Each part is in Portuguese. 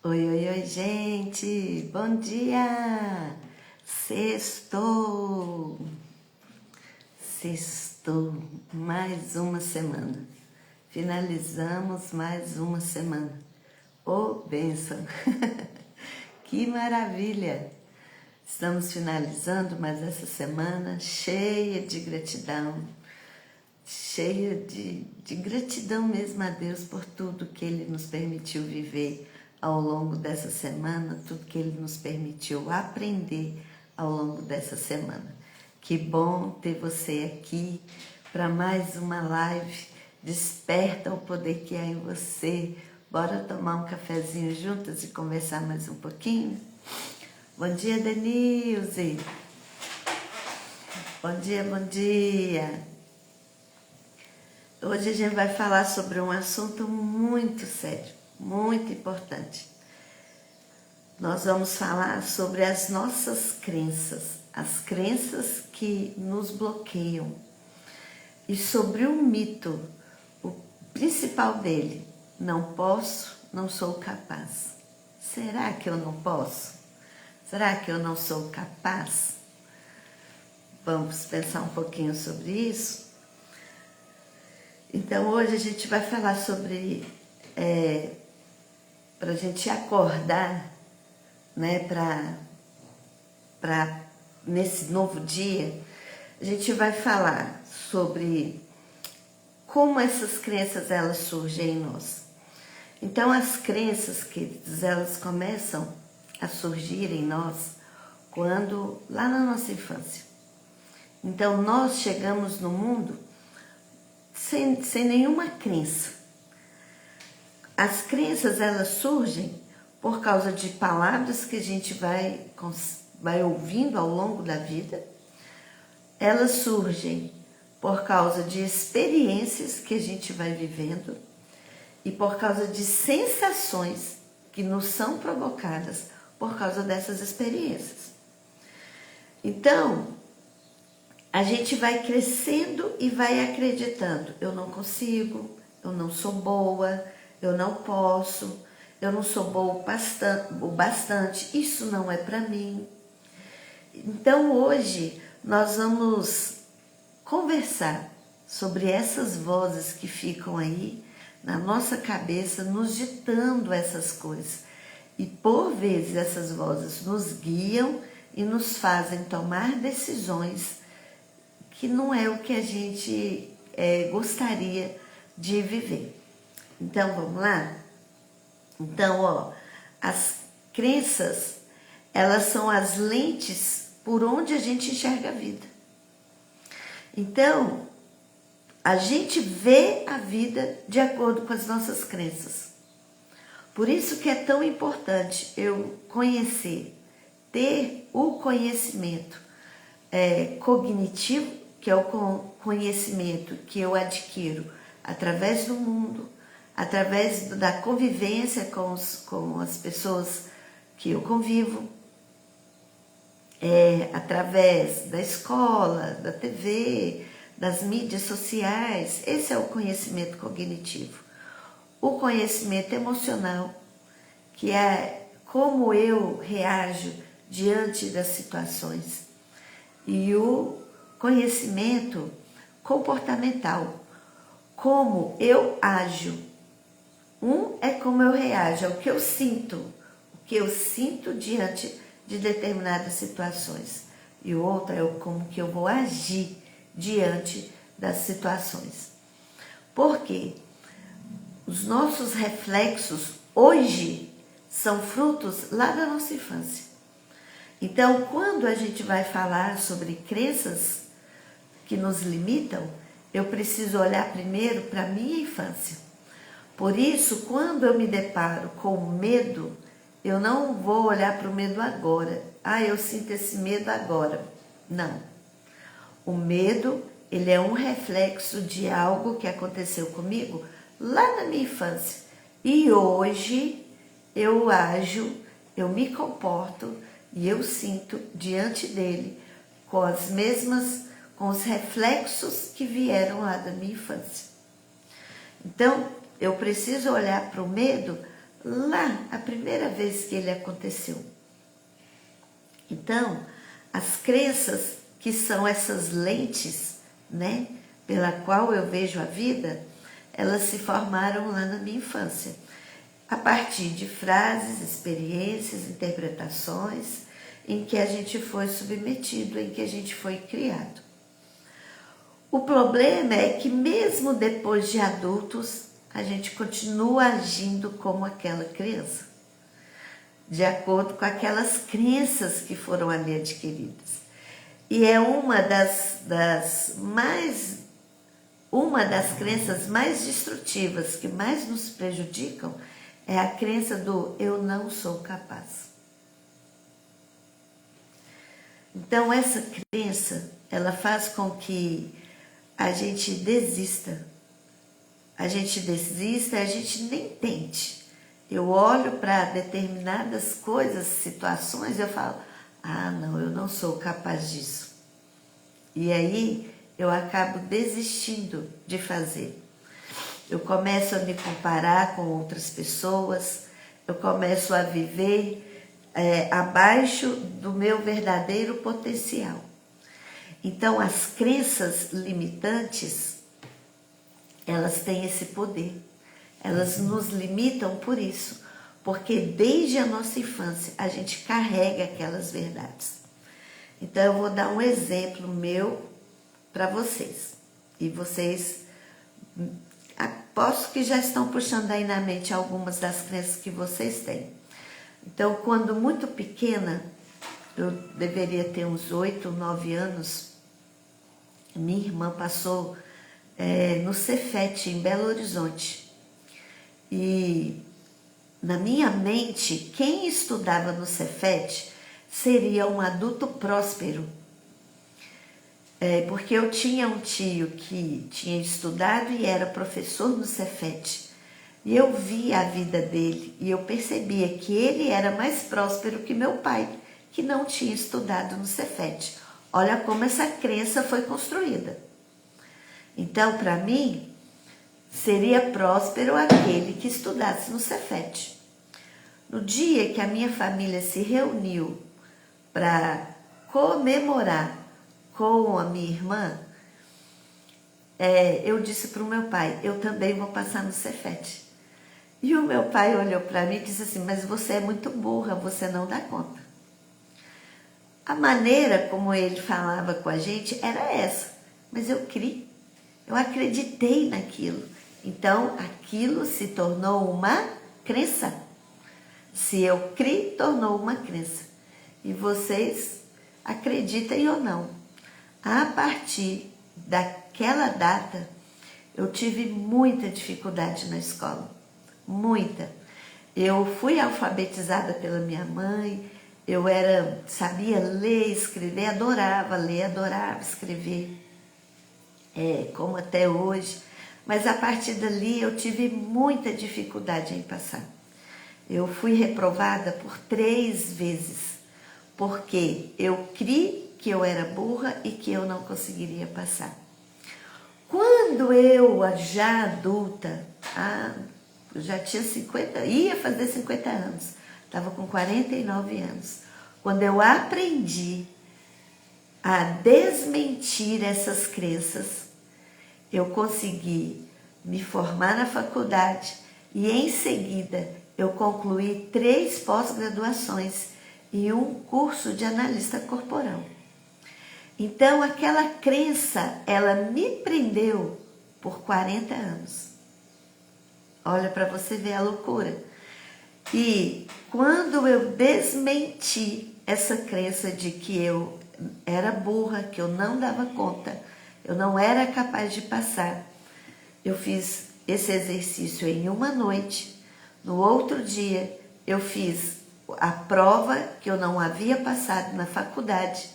Oi, oi, oi, gente! Bom dia! Sextou! Sextou! Mais uma semana. Finalizamos mais uma semana. Ô, bênção! Que maravilha! Estamos finalizando mais essa semana cheia de gratidão, cheia de gratidão mesmo a Deus por tudo que Ele nos permitiu viver ao longo dessa semana, tudo que Ele nos permitiu aprender ao longo dessa semana. Que bom ter você aqui para mais uma live. Desperta o poder que há em você. Bora tomar um cafezinho juntas e conversar mais um pouquinho? Bom dia, Denilze! Bom dia, bom dia! Hoje a gente vai falar sobre um assunto muito sério, muito importante. Nós vamos falar sobre as nossas crenças, as crenças que nos bloqueiam. E sobre um mito, o principal dele: não posso, não sou capaz. Será que eu não posso? Será que eu não sou capaz? Vamos pensar um pouquinho sobre isso? Então hoje a gente vai falar sobre, para a gente acordar, né, nesse novo dia, a gente vai falar sobre como essas crenças elas surgem em nós. Então as crenças elas começam a surgir em nós quando, lá na nossa infância. Então nós chegamos no mundo sem nenhuma crença. As crenças elas surgem por causa de palavras que a gente vai ouvindo ao longo da vida. Elas surgem por causa de experiências que a gente vai vivendo e por causa de sensações que nos são provocadas por causa dessas experiências. Então, a gente vai crescendo e vai acreditando: eu não consigo, eu não sou boa, eu não posso, eu não sou boa o bastante, isso não é para mim. Então hoje nós vamos conversar sobre essas vozes que ficam aí na nossa cabeça, nos ditando essas coisas. E por vezes essas vozes nos guiam e nos fazem tomar decisões que não é o que a gente gostaria de viver. Então vamos lá? Então, as crenças, elas são as lentes por onde a gente enxerga a vida. Então, a gente vê a vida de acordo com as nossas crenças. Por isso que é tão importante eu conhecer, ter o conhecimento cognitivo, que é o conhecimento que eu adquiro através do mundo, através da convivência com as pessoas que eu convivo, através da escola, da TV, das mídias sociais. Esse é o conhecimento cognitivo. O conhecimento emocional, que é como eu reajo diante das situações. E o conhecimento comportamental, como eu ajo. Um é como eu reajo, é o que eu sinto diante de determinadas situações. E o outro é como que eu vou agir diante das situações. Por quê? Os nossos reflexos hoje são frutos lá da nossa infância. Então, quando a gente vai falar sobre crenças que nos limitam, eu preciso olhar primeiro para a minha infância. Por isso, quando eu me deparo com medo, eu não vou olhar para o medo agora. Eu sinto esse medo agora. Não. O medo, ele é um reflexo de algo que aconteceu comigo lá na minha infância. E hoje eu ajo, eu me comporto e eu sinto diante dele com os reflexos que vieram lá da minha infância. Então, eu preciso olhar para o medo lá, a primeira vez que ele aconteceu. Então, as crenças, que são essas lentes, né, pela qual eu vejo a vida, elas se formaram lá na minha infância, a partir de frases, experiências, interpretações, em que a gente foi submetido, em que a gente foi criado. O problema é que mesmo depois de adultos, a gente continua agindo como aquela criança, de acordo com aquelas crenças que foram ali adquiridas. E é uma das crenças mais destrutivas, que mais nos prejudicam, é a crença do eu não sou capaz. Então essa crença, ela faz com que a gente desista. A gente nem tente. Eu olho para determinadas coisas, situações, eu falo, não, eu não sou capaz disso. E aí eu acabo desistindo de fazer. Eu começo a me comparar com outras pessoas, eu começo a viver abaixo do meu verdadeiro potencial. Então as crenças limitantes, elas têm esse poder. Elas nos limitam por isso, porque desde a nossa infância a gente carrega aquelas verdades. Então eu vou dar um exemplo meu para vocês. E vocês, aposto que já estão puxando aí na mente algumas das crenças que vocês têm. Então, quando muito pequena, eu deveria ter uns 8, 9 anos, minha irmã passou no Cefet, em Belo Horizonte. E na minha mente, quem estudava no Cefet seria um adulto próspero. Porque eu tinha um tio que tinha estudado e era professor no Cefet. E eu via a vida dele e eu percebia que ele era mais próspero que meu pai, que não tinha estudado no Cefet. Olha como essa crença foi construída. Então, para mim, seria próspero aquele que estudasse no Cefet. No dia que a minha família se reuniu para comemorar com a minha irmã, eu disse para o meu pai, eu também vou passar no Cefet. E o meu pai olhou para mim e disse assim, mas você é muito burra, você não dá conta. A maneira como ele falava com a gente era essa, mas eu criei, eu acreditei naquilo. Então, aquilo se tornou uma crença. Se eu criei, tornou uma crença. E vocês acreditem ou não, a partir daquela data, eu tive muita dificuldade na escola. Muita. Eu fui alfabetizada pela minha mãe, sabia ler, escrever, adorava ler, adorava escrever, como até hoje. Mas a partir dali eu tive muita dificuldade em passar. Eu fui reprovada por 3 vezes, porque eu criei que eu era burra e que eu não conseguiria passar. Quando eu, já adulta, eu já tinha 50, ia fazer 50 anos, estava com 49 anos. Quando eu aprendi a desmentir essas crenças, eu consegui me formar na faculdade e em seguida eu concluí 3 pós-graduações e um curso de analista corporal. Então aquela crença, ela me prendeu por 40 anos. Olha para você ver a loucura. E quando eu desmenti essa crença de que eu era burra, que eu não dava conta, eu não era capaz de passar, eu fiz esse exercício em uma noite. No outro dia, eu fiz a prova que eu não havia passado na faculdade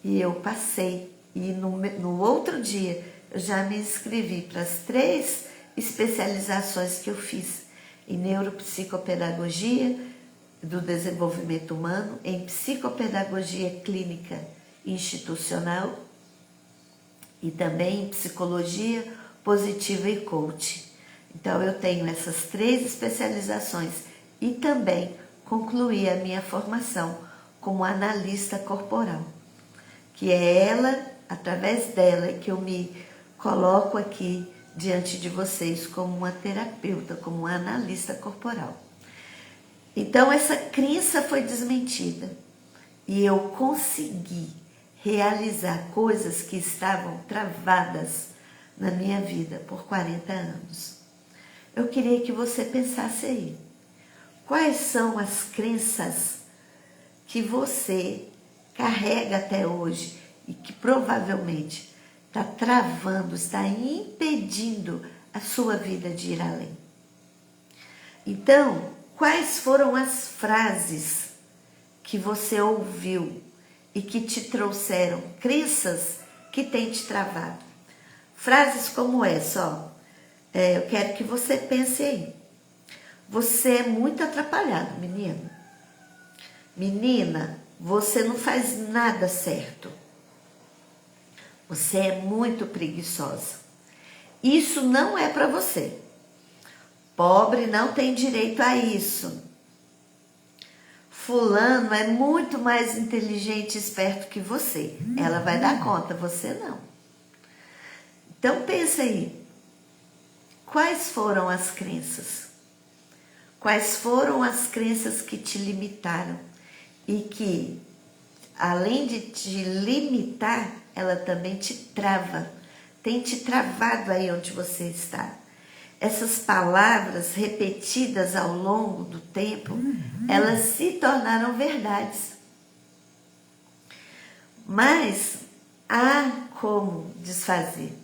e eu passei. E no outro dia, eu já me inscrevi para as 3 especializações que eu fiz em neuropsicopedagogia do desenvolvimento humano, em psicopedagogia clínica institucional e também em psicologia positiva e coaching. Então eu tenho essas 3 especializações e também concluí a minha formação como analista corporal, que é ela, através dela, que eu me coloco aqui diante de vocês como uma terapeuta, como uma analista corporal. Então essa crença foi desmentida e eu consegui realizar coisas que estavam travadas na minha vida por 40 anos. Eu queria que você pensasse aí. Quais são as crenças que você carrega até hoje e que provavelmente está travando, está impedindo a sua vida de ir além? Então, quais foram as frases que você ouviu e que te trouxeram crenças que têm te travado? Frases como essa, ó. Eu quero que você pense aí. Você é muito atrapalhado, menino. Menina, você não faz nada certo. Você é muito preguiçosa. Isso não é para você. Pobre não tem direito a isso. Fulano é muito mais inteligente e esperto que você. Ela vai dar conta, você não. Então pensa aí. Quais foram as crenças? Quais foram as crenças que te limitaram e que, além de te limitar, ela também te trava, tem te travado aí onde você está? Essas palavras repetidas ao longo do tempo, elas se tornaram verdades. Mas há como desfazer.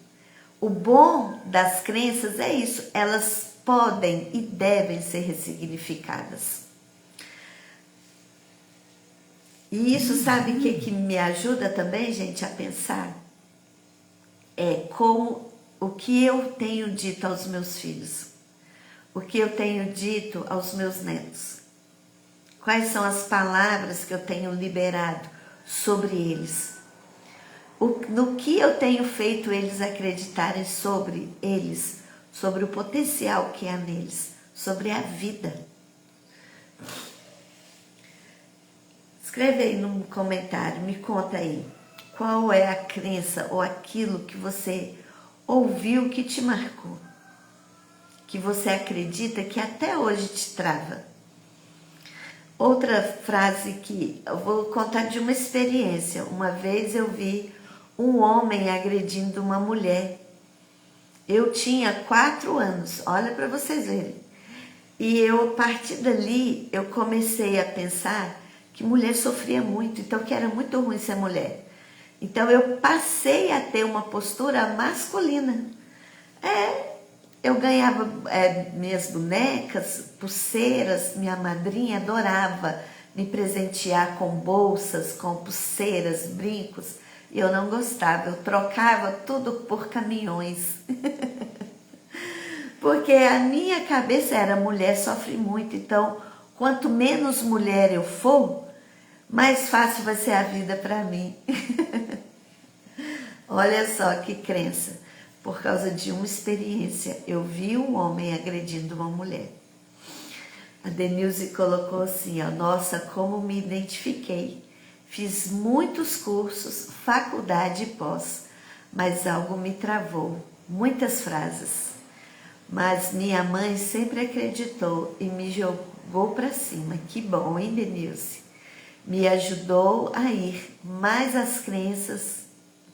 O bom das crenças é isso, elas podem e devem ser ressignificadas. E isso, sabe o que me ajuda também, gente, a pensar? É como o que eu tenho dito aos meus filhos, o que eu tenho dito aos meus netos. Quais são as palavras que eu tenho liberado sobre eles? No que eu tenho feito eles acreditarem sobre eles, sobre o potencial que há neles, sobre a vida. Escreve aí no comentário, me conta aí, qual é a crença ou aquilo que você ouviu que te marcou, que você acredita que até hoje te trava. Outra frase que eu vou contar de uma experiência. Uma vez eu vi um homem agredindo uma mulher. Eu tinha 4 anos, olha para vocês verem. E eu, a partir dali, eu comecei a pensar que mulher sofria muito, então que era muito ruim ser mulher. Então eu passei a ter uma postura masculina. Eu ganhava minhas bonecas, pulseiras, minha madrinha adorava me presentear com bolsas, com pulseiras, brincos. E eu não gostava, eu trocava tudo por caminhões. Porque a minha cabeça era, mulher sofre muito, então quanto menos mulher eu for, mais fácil vai ser a vida para mim. Olha só que crença. Por causa de uma experiência, eu vi um homem agredindo uma mulher. A Denilze colocou assim, ó, nossa, como me identifiquei. Fiz muitos cursos, faculdade e pós, mas algo me travou. Muitas frases. Mas minha mãe sempre acreditou e me jogou para cima. Que bom, hein, Denilze? Me ajudou a ir, mas as crenças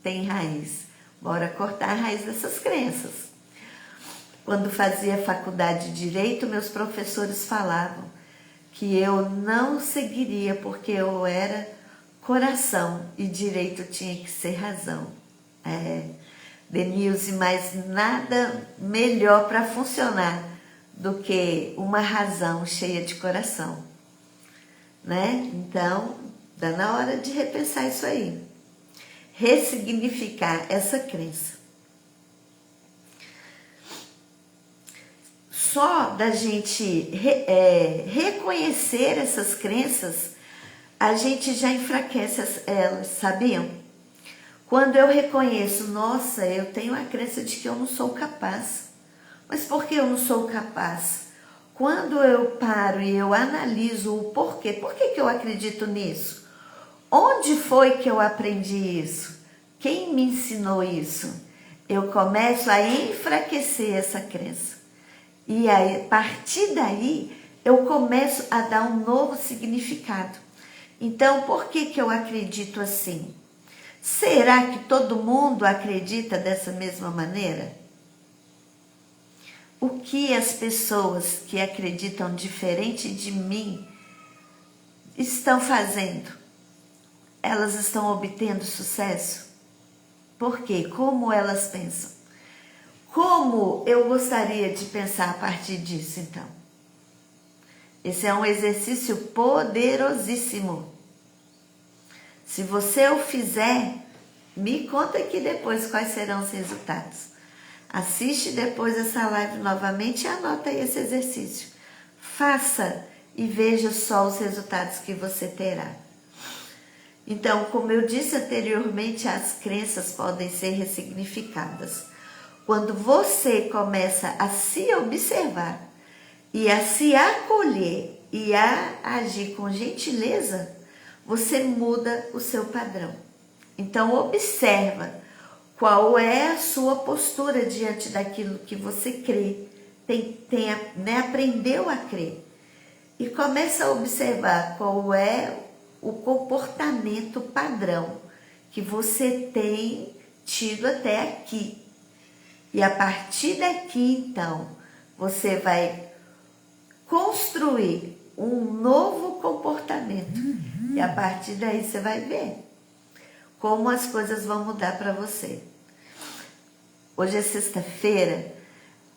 têm raiz. Bora cortar a raiz dessas crenças. Quando fazia faculdade de Direito, meus professores falavam que eu não seguiria porque eu era coração e Direito tinha que ser razão. Denilze, mas nada melhor para funcionar do que uma razão cheia de coração, né? Então, dá na hora de repensar isso aí. Ressignificar essa crença. Só da gente reconhecer essas crenças, a gente já enfraquece elas, sabiam? Quando eu reconheço, nossa, eu tenho a crença de que eu não sou capaz. Mas por que eu não sou capaz? quando eu paro e eu analiso o porquê, por que eu acredito nisso? Onde foi que eu aprendi isso? Quem me ensinou isso? Eu começo a enfraquecer essa crença. E aí, a partir daí, eu começo a dar um novo significado. Então, por que eu acredito assim? Será que todo mundo acredita dessa mesma maneira? O que as pessoas que acreditam diferente de mim estão fazendo? Elas estão obtendo sucesso? Por quê? Como elas pensam? Como eu gostaria de pensar a partir disso, então? Esse é um exercício poderosíssimo. Se você o fizer, me conta aqui depois quais serão os resultados. Assiste depois essa live novamente e anota aí esse exercício. Faça e veja só os resultados que você terá. Então, como eu disse anteriormente, as crenças podem ser ressignificadas. Quando você começa a se observar e a se acolher e a agir com gentileza, você muda o seu padrão. Então, observa qual é a sua postura diante daquilo que você crê, aprendeu a crer. E começa a observar qual é o comportamento padrão que você tem tido até aqui. E a partir daqui, então, você vai construir um novo comportamento. E a partir daí você vai ver como as coisas vão mudar para você. Hoje é sexta-feira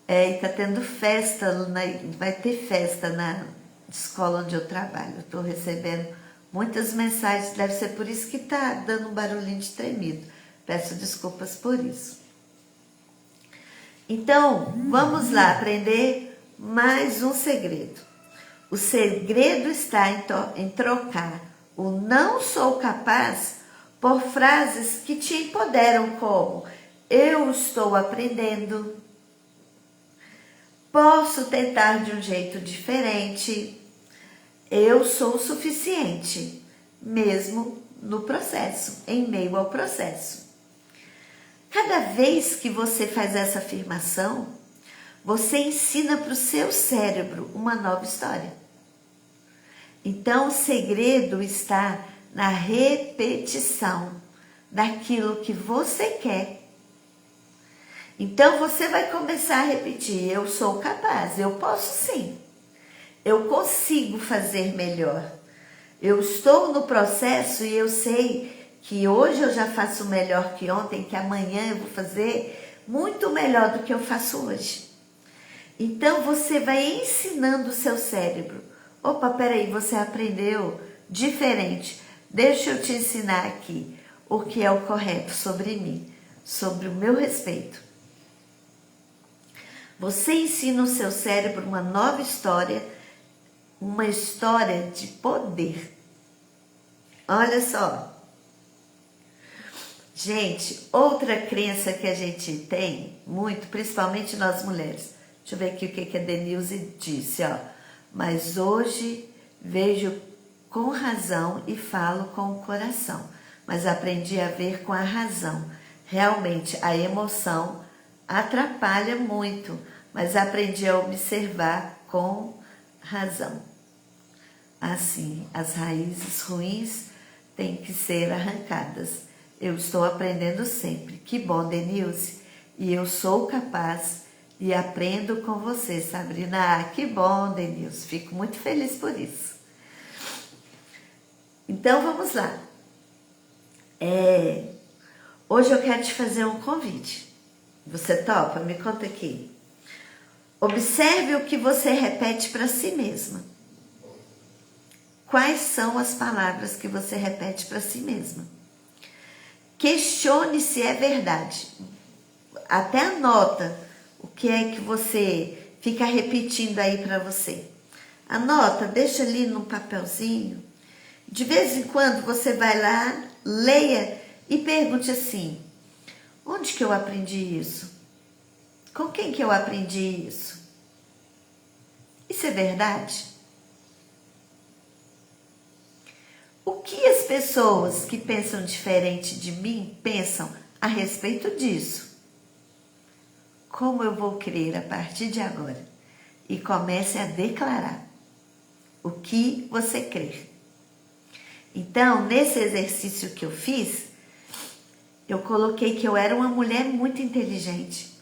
e está tendo festa, vai ter festa na escola onde eu trabalho. Eu estou recebendo muitas mensagens, deve ser por isso que está dando um barulhinho de tremido. Peço desculpas por isso. Então, vamos lá aprender mais um segredo. O segredo está em trocar o não sou capaz por frases que te empoderam, como eu estou aprendendo, posso tentar de um jeito diferente, eu sou o suficiente, mesmo no processo, em meio ao processo. Cada vez que você faz essa afirmação, você ensina para o seu cérebro uma nova história. Então, o segredo está na repetição daquilo que você quer. Então, você vai começar a repetir, eu sou capaz, eu posso sim, eu consigo fazer melhor. Eu estou no processo e eu sei que hoje eu já faço melhor que ontem, que amanhã eu vou fazer muito melhor do que eu faço hoje. Então, você vai ensinando o seu cérebro. Opa, peraí, você aprendeu diferente. Deixa eu te ensinar aqui o que é o correto sobre mim, sobre o meu respeito. Você ensina o seu cérebro uma nova história, uma história de poder. Olha só. Gente, outra crença que a gente tem muito, principalmente nós mulheres. Deixa eu ver aqui o que a Denilze disse, ó. Mas hoje vejo com razão e falo com o coração. Mas aprendi a ver com a razão. Realmente, a emoção atrapalha muito, mas aprendi a observar com razão. Assim, as raízes ruins têm que ser arrancadas. Eu estou aprendendo sempre. Que bom, Denilze. E eu sou capaz e aprendo com você, Sabrina. Ah, que bom, Denilze. Fico muito feliz por isso. Então, vamos lá. Hoje eu quero te fazer um convite. Você topa? Me conta aqui. Observe o que você repete para si mesma. Quais são as palavras que você repete para si mesma? Questione se é verdade. Até anota o que é que você fica repetindo aí para você. Anota, deixa ali no papelzinho. De vez em quando você vai lá, leia e pergunte assim: onde que eu aprendi isso? Com quem que eu aprendi isso? Isso é verdade? O que as pessoas que pensam diferente de mim pensam a respeito disso? Como eu vou crer a partir de agora? E comece a declarar o que você crê. Então, nesse exercício que eu fiz, eu coloquei que eu era uma mulher muito inteligente.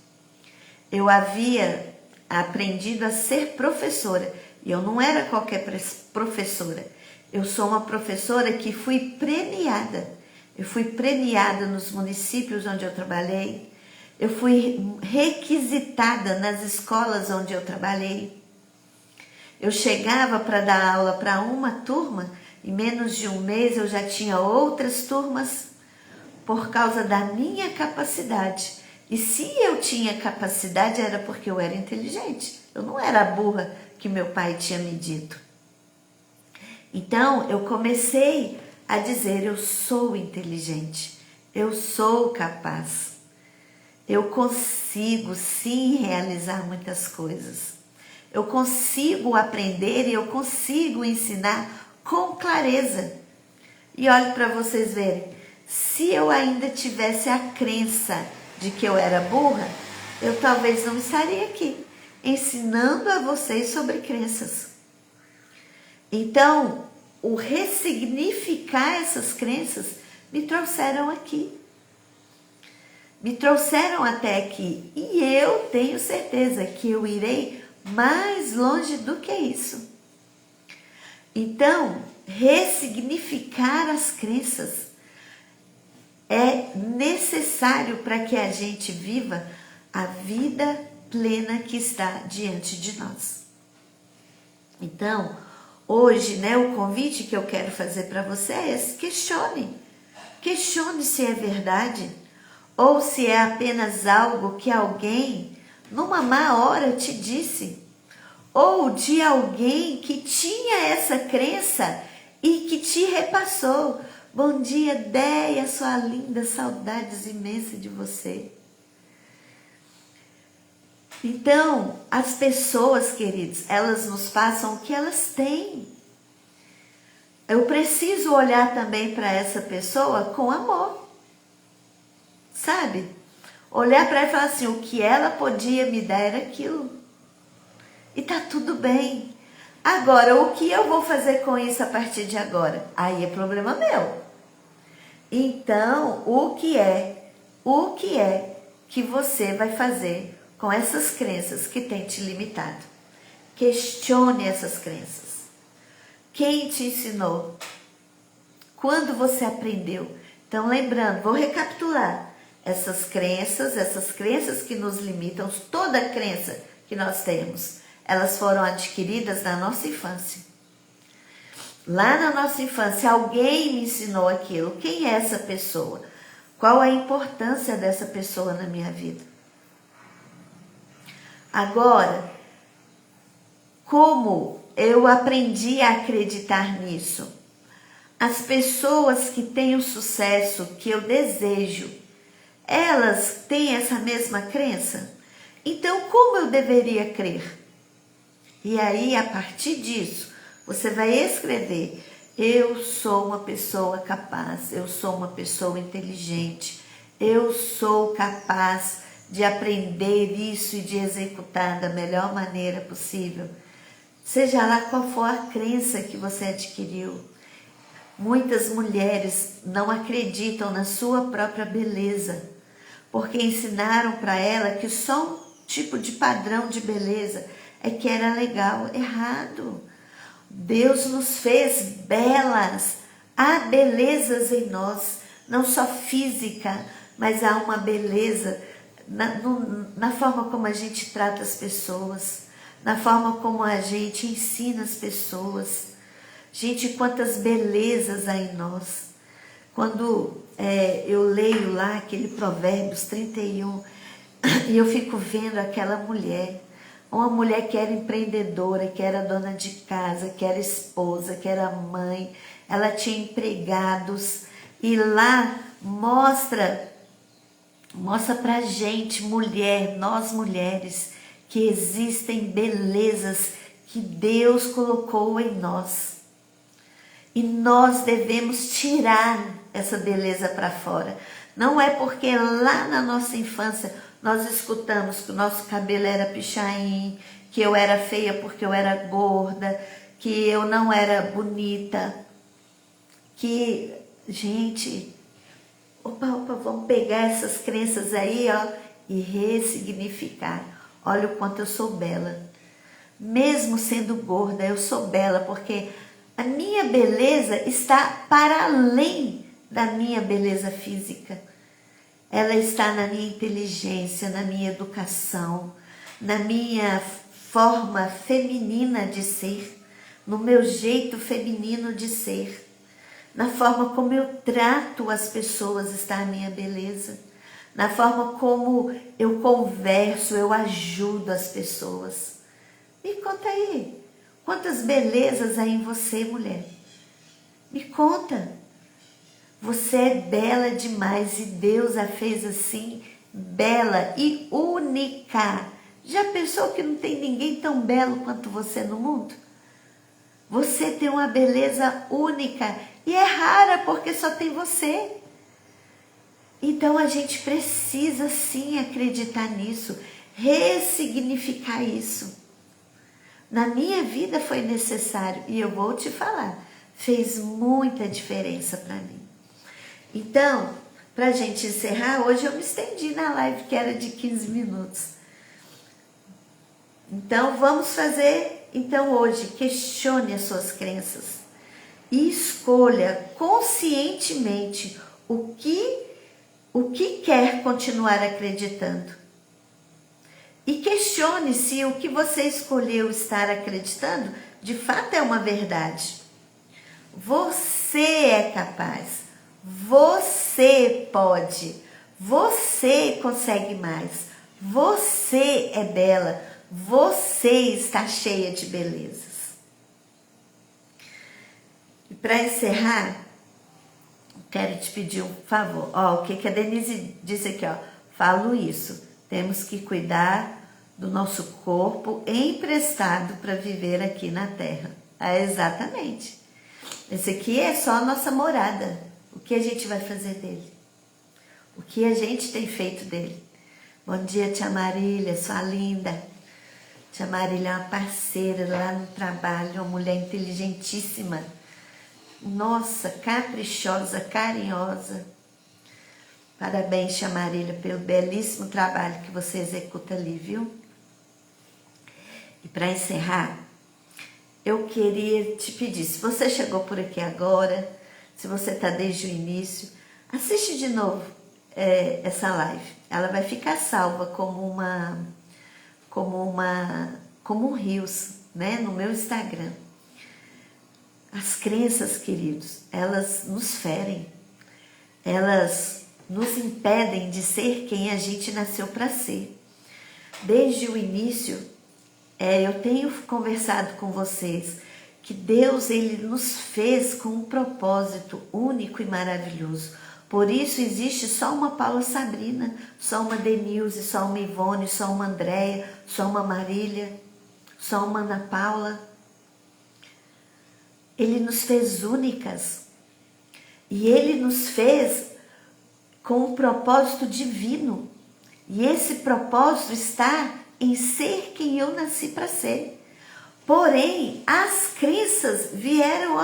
Eu havia aprendido a ser professora. E eu não era qualquer professora. Eu sou uma professora que fui premiada. Eu fui premiada nos municípios onde eu trabalhei. Eu fui requisitada nas escolas onde eu trabalhei. Eu chegava para dar aula para uma turma, em menos de um mês eu já tinha outras turmas por causa da minha capacidade. E se eu tinha capacidade era porque eu era inteligente. Eu não era a burra que meu pai tinha me dito. Então eu comecei a dizer, eu sou inteligente, eu sou capaz. Eu consigo sim realizar muitas coisas. Eu consigo aprender e eu consigo ensinar com clareza. E olhe para vocês verem, se eu ainda tivesse a crença de que eu era burra, eu talvez não estaria aqui ensinando a vocês sobre crenças. Então, o ressignificar essas crenças me trouxeram aqui. Me trouxeram até aqui e eu tenho certeza que eu irei mais longe do que isso. Então, ressignificar as crenças é necessário para que a gente viva a vida plena que está diante de nós. Então, hoje, o convite que eu quero fazer para você é esse: questione. Questione se é verdade ou se é apenas algo que alguém, numa má hora, te disse, ou de alguém que tinha essa crença e que te repassou. Bom dia, Déia, sua linda, saudades imensas de você. Então, as pessoas, queridos, elas nos passam o que elas têm. Eu preciso olhar também para essa pessoa com amor. Sabe? Olhar para ela e falar assim, o que ela podia me dar era aquilo. E tá tudo bem. Agora, o que eu vou fazer com isso a partir de agora? Aí é problema meu. Então, o que é que você vai fazer com essas crenças que têm te limitado? Questione essas crenças. Quem te ensinou? Quando você aprendeu? Então, lembrando, vou recapitular. Essas crenças que nos limitam, toda crença que nós temos, elas foram adquiridas na nossa infância. Lá na nossa infância, alguém me ensinou aquilo. Quem é essa pessoa? Qual a importância dessa pessoa na minha vida? Agora, como eu aprendi a acreditar nisso? As pessoas que têm o sucesso que eu desejo, elas têm essa mesma crença? Então, como eu deveria crer? E aí, a partir disso, você vai escrever: eu sou uma pessoa capaz, eu sou uma pessoa inteligente, eu sou capaz de aprender isso e de executar da melhor maneira possível. Seja lá qual for a crença que você adquiriu. Muitas mulheres não acreditam na sua própria beleza, porque ensinaram para ela que só um tipo de padrão de beleza é que era legal. Errado. Deus nos fez belas. Há belezas em nós, não só física, mas há uma beleza na forma como a gente trata as pessoas, na forma como a gente ensina as pessoas. Gente, quantas belezas há em nós. Quando eu leio lá aquele Provérbios 31, e eu fico vendo aquela mulher, uma mulher que era empreendedora, que era dona de casa, que era esposa, que era mãe, ela tinha empregados, e lá mostra pra gente, mulher, nós mulheres, que existem belezas que Deus colocou em nós. E nós devemos tirar essa beleza para fora. Não é porque lá na nossa infância nós escutamos que o nosso cabelo era pichain, que eu era feia porque eu era gorda, que eu não era bonita, que, gente, opa, vamos pegar essas crenças aí, ó, e ressignificar. Olha o quanto eu sou bela. Mesmo sendo gorda, eu sou bela, porque a minha beleza está para além da minha beleza física. Ela está na minha inteligência, na minha educação, na minha forma feminina de ser, no meu jeito feminino de ser, na forma como eu trato as pessoas está a minha beleza, na forma como eu converso, eu ajudo as pessoas. Me conta aí, quantas belezas há em você, mulher? Me conta. Você é bela demais e Deus a fez assim, bela e única. Já pensou que não tem ninguém tão belo quanto você no mundo? Você tem uma beleza única e é rara porque só tem você. Então a gente precisa sim acreditar nisso, ressignificar isso. Na minha vida foi necessário e eu vou te falar, fez muita diferença para mim. Então, para a gente encerrar, hoje eu me estendi na live que era de 15 minutos. Então, vamos fazer, hoje, questione as suas crenças e escolha conscientemente o que quer continuar acreditando. E questione se o que você escolheu estar acreditando, de fato é uma verdade. Você é capaz. Você pode, você consegue mais, você é bela, você está cheia de belezas. E para encerrar, quero te pedir um favor. Ó, o que a Denise disse aqui, ó, falo isso, temos que cuidar do nosso corpo emprestado para viver aqui na Terra. Exatamente. Esse aqui é só a nossa morada. O que a gente vai fazer dele? O que a gente tem feito dele? Bom dia, tia Marília, sua linda. Tia Marília é uma parceira lá no trabalho, uma mulher inteligentíssima. Nossa, caprichosa, carinhosa. Parabéns, tia Marília, pelo belíssimo trabalho que você executa ali, viu? E para encerrar, eu queria te pedir, se você chegou por aqui agora, se você está desde o início, assiste de novo essa live. Ela vai ficar salva como um Reels, né, no meu Instagram. As crenças, queridos, elas nos ferem, elas nos impedem de ser quem a gente nasceu para ser. Desde o início, eu tenho conversado com vocês que Deus, Ele nos fez com um propósito único e maravilhoso. Por isso existe só uma Paula Sabrina, só uma Denilze, só uma Ivone, só uma Andréia, só uma Marília, só uma Ana Paula. Ele nos fez únicas e Ele nos fez com um propósito divino. E esse propósito está em ser quem eu nasci para ser. Porém, as crenças vieram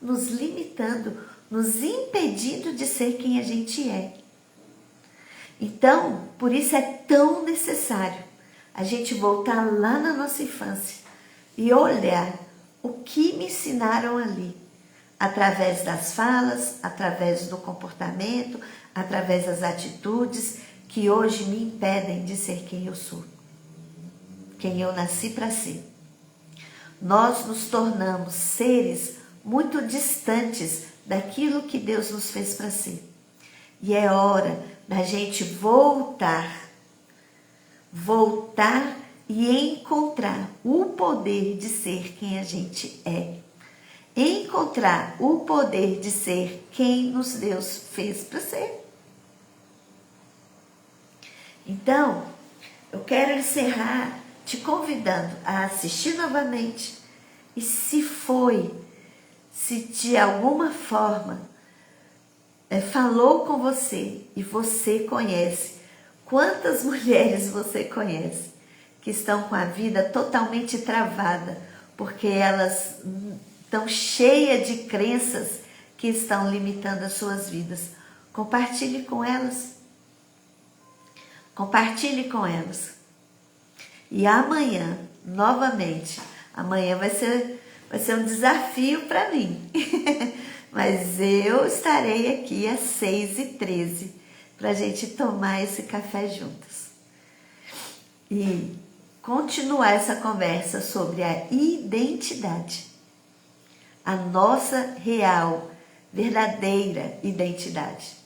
nos limitando, nos impedindo de ser quem a gente é. Então, por isso é tão necessário a gente voltar lá na nossa infância e olhar o que me ensinaram ali, através das falas, através do comportamento, através das atitudes que hoje me impedem de ser quem eu sou, quem eu nasci para ser. Nós nos tornamos seres muito distantes daquilo que Deus nos fez para ser. E é hora da gente voltar e encontrar o poder de ser quem a gente é. Encontrar o poder de ser quem Deus fez para ser. Então, eu quero encerrar te convidando a assistir novamente. E se de alguma forma falou com você e você conhece, quantas mulheres você conhece que estão com a vida totalmente travada, porque elas estão cheias de crenças que estão limitando as suas vidas. Compartilhe com elas. Compartilhe com elas. E amanhã, novamente, amanhã vai ser um desafio para mim. Mas eu estarei aqui às 6h13 para a gente tomar esse café juntas. E continuar essa conversa sobre a identidade. A nossa real, verdadeira identidade.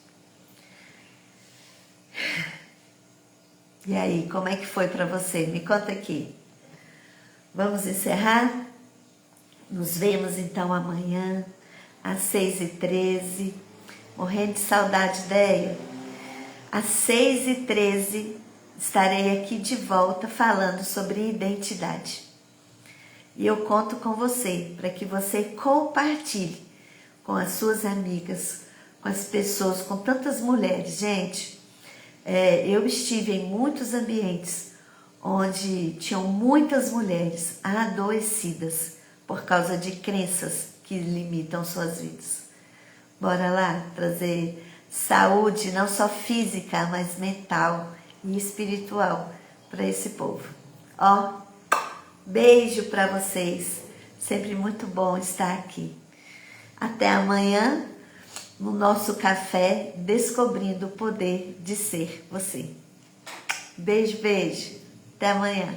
E aí, como é que foi para você? Me conta aqui. Vamos encerrar? Nos vemos então amanhã, às 6h13. Morrendo de saudade, Deia. Às 6h13 estarei aqui de volta falando sobre identidade. E eu conto com você, para que você compartilhe com as suas amigas, com as pessoas, com tantas mulheres. Gente, eu estive em muitos ambientes onde tinham muitas mulheres adoecidas por causa de crenças que limitam suas vidas. Bora lá trazer saúde, não só física, mas mental e espiritual para esse povo. Beijo para vocês. Sempre muito bom estar aqui. Até amanhã no nosso café, descobrindo o poder de ser você. Beijo, beijo. Até amanhã.